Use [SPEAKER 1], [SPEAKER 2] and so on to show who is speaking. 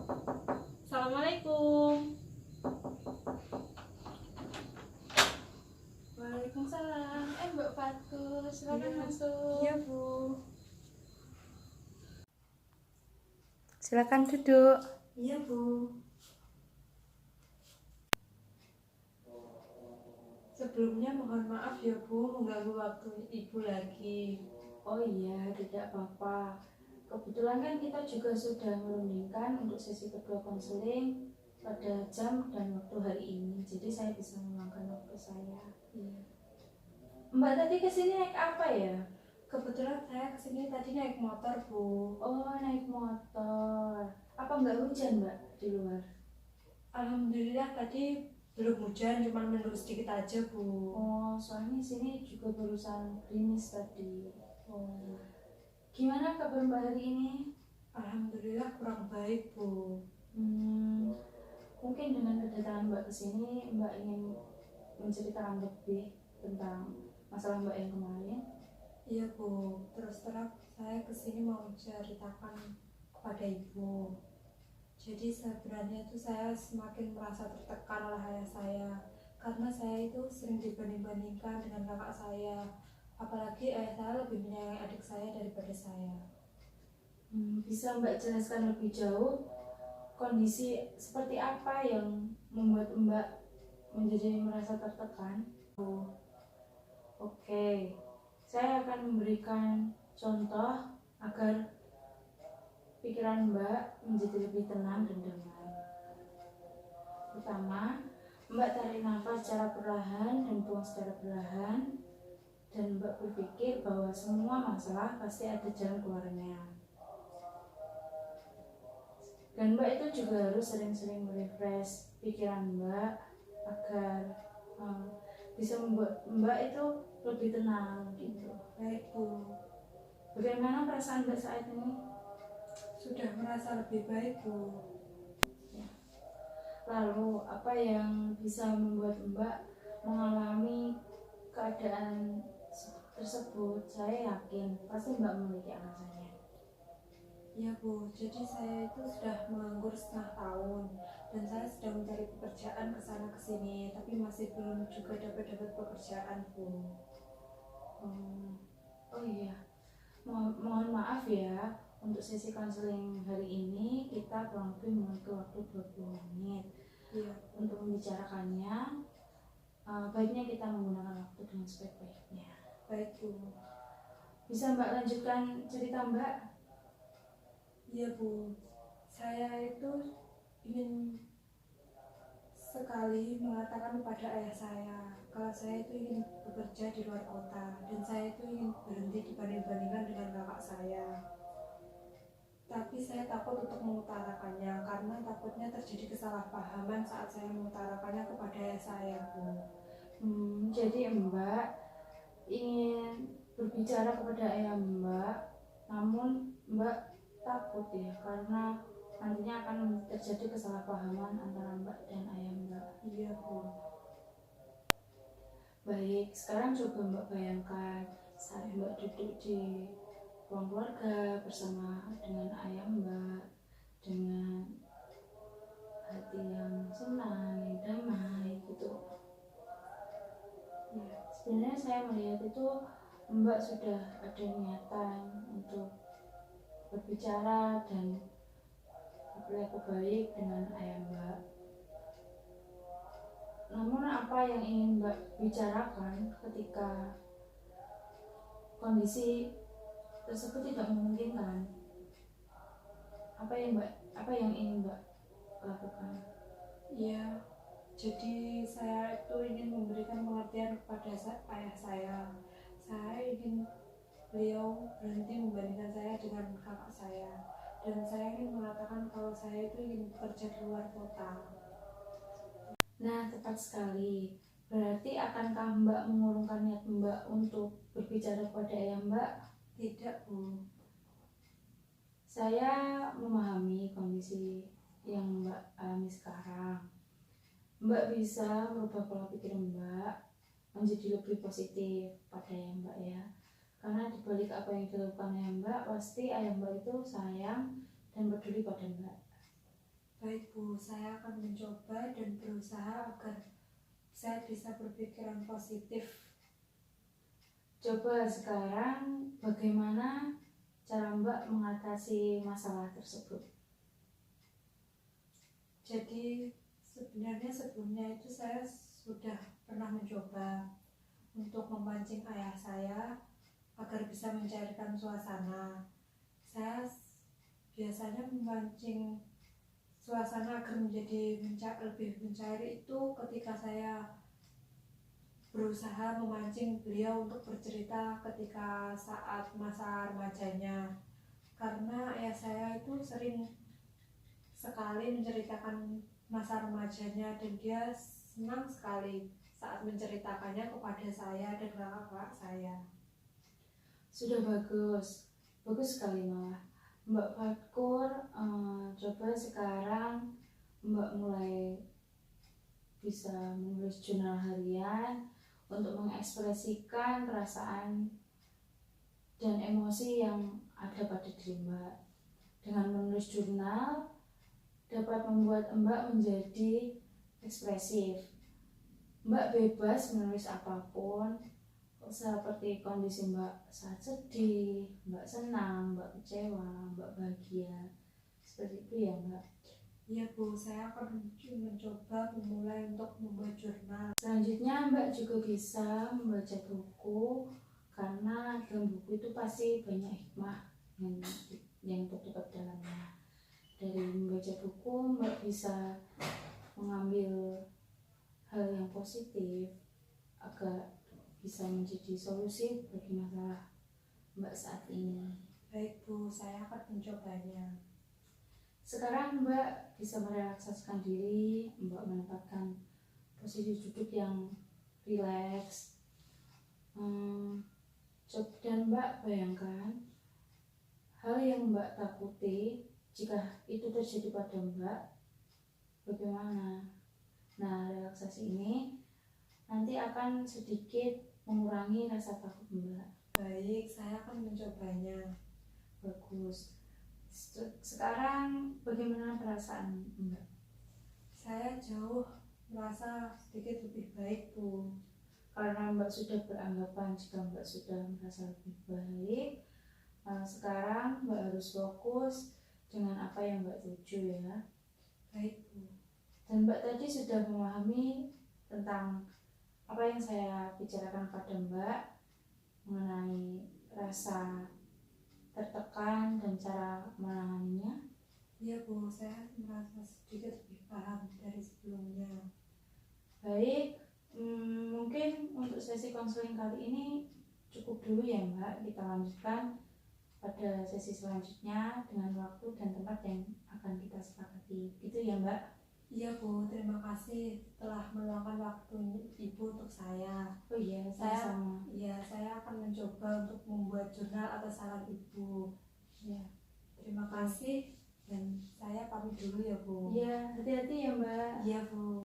[SPEAKER 1] Assalamualaikum. Waalaikumsalam. Mbak Fatul, silakan
[SPEAKER 2] Iya.
[SPEAKER 1] masuk.
[SPEAKER 2] Iya, Bu. Silakan duduk.
[SPEAKER 3] Iya, Bu. Sebelumnya mohon maaf ya, Bu, mengganggu waktu Ibu lagi.
[SPEAKER 2] Oh iya, tidak apa-apa. Kebetulan kan kita juga sudah merundingkan untuk sesi kedua konseling pada jam dan waktu hari ini. Jadi saya bisa meluangkan waktu saya.
[SPEAKER 3] Iya.
[SPEAKER 2] Mbak tadi kesini naik apa ya?
[SPEAKER 3] Kebetulan saya kesini tadi naik motor, Bu.
[SPEAKER 2] Oh, naik motor. Apa nggak hujan, Mbak, di luar?
[SPEAKER 3] Alhamdulillah tadi belum hujan, cuma mendung sedikit aja, Bu.
[SPEAKER 2] Oh, soalnya sini juga barusan gerimis tadi.
[SPEAKER 3] Oh.
[SPEAKER 2] Gimana kabar Mbak hari ini?
[SPEAKER 3] Alhamdulillah kurang baik, Bu.
[SPEAKER 2] Mungkin dengan kedatangan Mbak kesini, Mbak ingin menceritakan lebih tentang masalah Mbak yang kemarin.
[SPEAKER 3] Iya, Bu. Terus terang saya kesini mau menceritakan kepada Ibu. Jadi sebenarnya itu saya semakin merasa tertekan oleh ayah saya, karena saya itu sering dibanding-bandingkan dengan kakak saya. Apalagi ayah saya lebih menyayangi adik saya daripada saya.
[SPEAKER 2] Bisa Mbak jelaskan lebih jauh kondisi seperti apa yang membuat Mbak menjadi merasa tertekan? Oke, saya akan memberikan contoh agar pikiran Mbak menjadi lebih tenang dan damai. Pertama, Mbak tarik nafas secara perlahan dan buang secara perlahan, dan Mbak berpikir bahwa semua masalah pasti ada jalan keluarnya. Dan Mbak itu juga harus sering-sering merefresh pikiran Mbak agar bisa membuat Mbak itu lebih tenang gitu.
[SPEAKER 3] Baik, Bu.
[SPEAKER 2] Bagaimana perasaan Mbak saat ini?
[SPEAKER 3] Sudah merasa lebih baik, Bu.
[SPEAKER 2] Lalu apa yang bisa membuat Mbak mengalami keadaan tersebut? Saya yakin pasti Mbak memiliki alasannya.
[SPEAKER 3] Ya, Bu. Jadi saya itu sudah menganggur setengah tahun dan saya sedang mencari pekerjaan ke sana ke sini, tapi masih belum juga dapat pekerjaan, Bu.
[SPEAKER 2] Oh iya, mohon maaf ya, untuk sesi konseling hari ini kita kurang lebih memakai waktu 20 menit.
[SPEAKER 3] Iya.
[SPEAKER 2] Untuk membicarakannya, baiknya kita menggunakan waktu dengan sebaik-baiknya.
[SPEAKER 3] Baik, Bu.
[SPEAKER 2] Bisa Mbak lanjutkan cerita Mbak?
[SPEAKER 3] Iya, Bu. Saya itu ingin sekali mengatakan kepada ayah saya kalau saya itu ingin bekerja di luar kota dan saya itu ingin berhenti dibanding-bandingkan dengan kakak saya. Tapi saya takut untuk mengutarakannya karena takutnya terjadi kesalahpahaman saat saya mengutarakannya kepada ayah saya, Bu.
[SPEAKER 2] Jadi Mbak ingin berbicara kepada ayah Mbak, namun Mbak takut ya karena nantinya akan terjadi kesalahpahaman antara Mbak dan ayah Mbak.
[SPEAKER 3] Iya, Bu.
[SPEAKER 2] Baik, sekarang coba Mbak bayangkan saat Mbak duduk di ruang keluarga bersama dengan ayah Mbak dengan hati yang senang, yang damai gitu. Ya, sebenarnya saya melihat itu Mbak sudah ada niatan untuk berbicara dan berlaku baik dengan ayah Mbak. Namun apa yang ingin Mbak bicarakan ketika kondisi tersebut tidak memungkinkan? Apa yang ingin Mbak lakukan?
[SPEAKER 3] Iya. Jadi saya itu ingin memberikan pengertian kepada ayah saya. Saya ingin beliau berhenti membandingkan saya dengan kakak saya, dan saya ingin mengatakan kalau saya itu ingin bekerja di luar kota.
[SPEAKER 2] Nah, tepat sekali. Berarti akankah Mbak mengurungkan niat Mbak untuk berbicara kepada ayah Mbak?
[SPEAKER 3] Tidak, Bu.
[SPEAKER 2] Saya memahami kondisi yang Mbak alami sekarang. Mbak bisa merubah pola pikir Mbak menjadi lebih positif pada ayah Mbak ya. Karena dibalik apa yang dilakukan ayah Mbak, pasti ayah Mbak itu sayang dan peduli pada Mbak.
[SPEAKER 3] Baik Bu, saya akan mencoba dan berusaha agar saya bisa berpikiran positif.
[SPEAKER 2] Coba sekarang bagaimana cara Mbak mengatasi masalah tersebut?
[SPEAKER 3] Jadi sebenarnya sebelumnya itu saya sudah pernah mencoba untuk memancing ayah saya agar bisa mencairkan suasana. Saya biasanya memancing suasana agar menjadi lebih mencair itu ketika saya berusaha memancing beliau untuk bercerita ketika saat masa remajanya, karena ayah saya itu sering sekali menceritakan masa remajanya dan dia senang sekali saat menceritakannya kepada saya dan kakak saya.
[SPEAKER 2] Sudah bagus, bagus sekali malah. Mbak Fatkur, coba sekarang Mbak mulai bisa menulis jurnal harian untuk mengekspresikan perasaan dan emosi yang ada pada diri Mbak. Dengan menulis jurnal dapat membuat Mbak menjadi ekspresif. Mbak bebas menulis apapun, seperti kondisi Mbak saat sedih, Mbak senang, Mbak kecewa, Mbak bahagia. Seperti itu ya Mbak.
[SPEAKER 3] Iya Bu, saya akan mencoba memulai untuk membuat jurnal.
[SPEAKER 2] Selanjutnya Mbak juga bisa membaca buku, karena dalam buku itu pasti banyak hikmah yang terdapat dalamnya. Dari membaca buku Mbak bisa mengambil hal yang positif agar bisa menjadi solusi bagi masalah Mbak saat ini.
[SPEAKER 3] Baik Bu, saya akan mencobanya.
[SPEAKER 2] Sekarang Mbak bisa merelaksasikan diri, Mbak menempatkan posisi duduk yang rileks. Dan Mbak bayangkan hal yang Mbak takuti, jika itu terjadi pada Mbak, bagaimana? Nah, relaksasi ini nanti akan sedikit mengurangi rasa takut Mbak.
[SPEAKER 3] Baik, saya akan mencobanya.
[SPEAKER 2] Bagus. Sekarang bagaimana perasaan Mbak?
[SPEAKER 3] Saya jauh merasa sedikit lebih baik Bu.
[SPEAKER 2] Karena Mbak sudah beranggapan jika Mbak sudah merasa lebih baik, sekarang Mbak harus fokus dengan apa yang Mbak tuju ya.
[SPEAKER 3] Baik Bu.
[SPEAKER 2] Dan Mbak tadi sudah memahami tentang apa yang saya bicarakan pada Mbak mengenai rasa tertekan dan cara menanganinya.
[SPEAKER 3] Iya Bu, saya merasa sedikit lebih paham dari sebelumnya.
[SPEAKER 2] Baik, mungkin untuk sesi konseling kali ini cukup dulu ya Mbak. Kita lanjutkan pada sesi selanjutnya dengan waktu dan tempat yang akan kita sepakati. Gitu ya Mbak.
[SPEAKER 3] Iya Bu, terima kasih telah meluangkan waktu Ibu untuk saya.
[SPEAKER 2] Oh iya, sama-sama.
[SPEAKER 3] Iya, saya akan mencoba untuk membuat jurnal atas saran Ibu.
[SPEAKER 2] Ya.
[SPEAKER 3] Terima kasih dan saya pamit dulu ya Bu.
[SPEAKER 2] Iya, hati-hati ya Mbak.
[SPEAKER 3] Iya Bu.